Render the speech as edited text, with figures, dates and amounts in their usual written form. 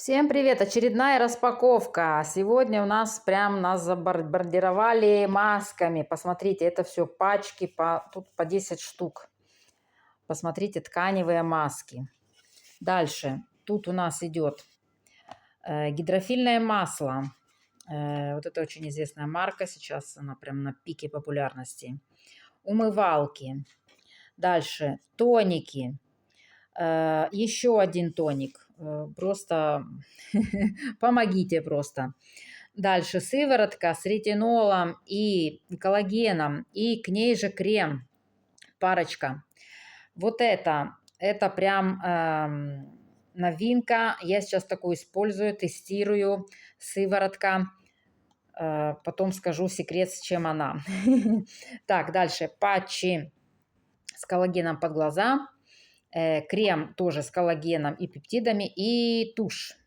Всем привет! Очередная распаковка. Сегодня у нас прям нас забомбардировали масками. Посмотрите, это все пачки, тут по 10 штук. Посмотрите, тканевые маски. Дальше. Тут у нас идет гидрофильное масло. Вот это очень известная марка. Сейчас она прям на пике популярности. Умывалки. Дальше. Тоники. Еще один тоник. Просто помогите просто. Дальше сыворотка с ретинолом и коллагеном, и к ней же крем, парочка. Вот это прям новинка. Я сейчас такую использую, тестирую. Сыворотка. Потом скажу секрет, с чем она. Так, дальше патчи с коллагеном под глаза. Крем тоже с коллагеном и пептидами, и тушь.